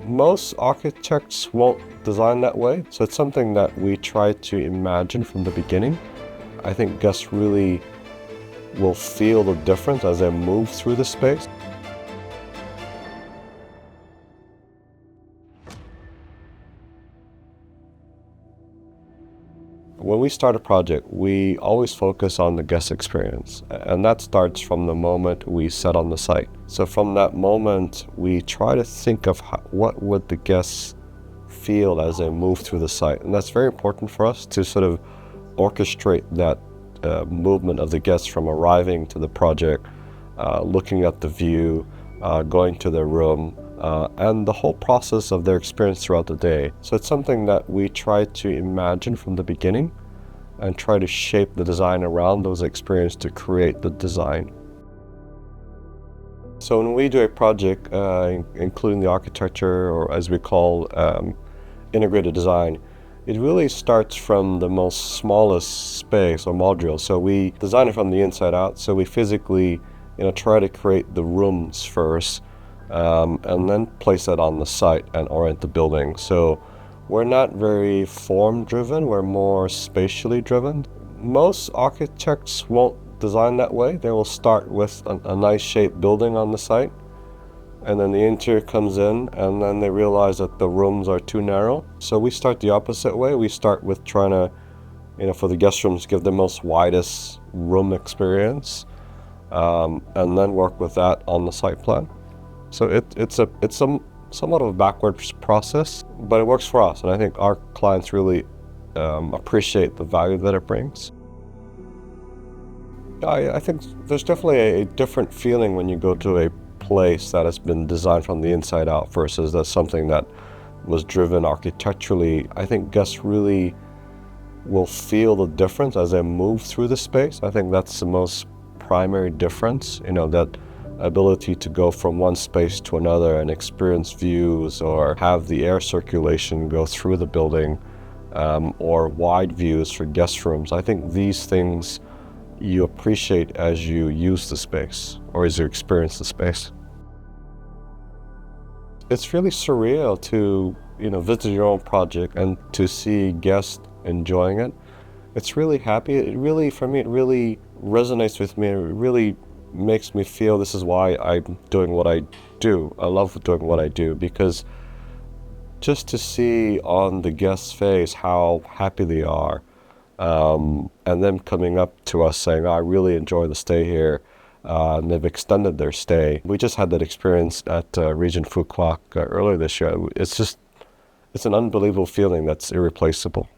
Most architects won't design that way, so it's something that we try to imagine from the beginning. I think guests really will feel the difference as they move through the space. When we start a project, we always focus on the guest experience, and that starts from the moment we set on the site. So from that moment, we try to think of what would the guests feel as they move through the site. And that's very important for us to sort of orchestrate that movement of the guests from arriving to the project, looking at the view, going to their room, and the whole process of their experience throughout the day. So it's something that we try to imagine from the beginning and try to shape the design around those experiences to create the design. So when we do a project, including the architecture, or as we call integrated design, it really starts from the most smallest space or module. So we design it from the inside out. So we physically try to create the rooms first, and then place it on the site and orient the building. So we're not very form-driven, we're more spatially driven. Most architects won't design that way. They will start with a nice shaped building on the site, and then the interior comes in, and then they realize that the rooms are too narrow. So we start the opposite way. We start with trying to, for the guest rooms, give the most widest room experience, and then work with that on the site plan. So it's somewhat of a backwards process, but it works for us, and I think our clients really appreciate the value that it brings. I think there's definitely a different feeling when you go to a place that has been designed from the inside out versus that's something that was driven architecturally. I think guests really will feel the difference as they move through the space. I think that's the most primary difference, that ability to go from one space to another and experience views, or have the air circulation go through the building, or wide views for guest rooms. I think these things you appreciate as you use the space or as you experience the space. It's really surreal to visit your own project and to see guests enjoying it. It's really happy. For me, it really resonates with me. It really makes me feel this is why I'm doing what I do. I love doing what I do, because just to see on the guest's face how happy they are, and them coming up to us saying, I really enjoy the stay here, and they've extended their stay. We just had that experience at Regent Phu Quoc earlier this year. It's an unbelievable feeling that's irreplaceable.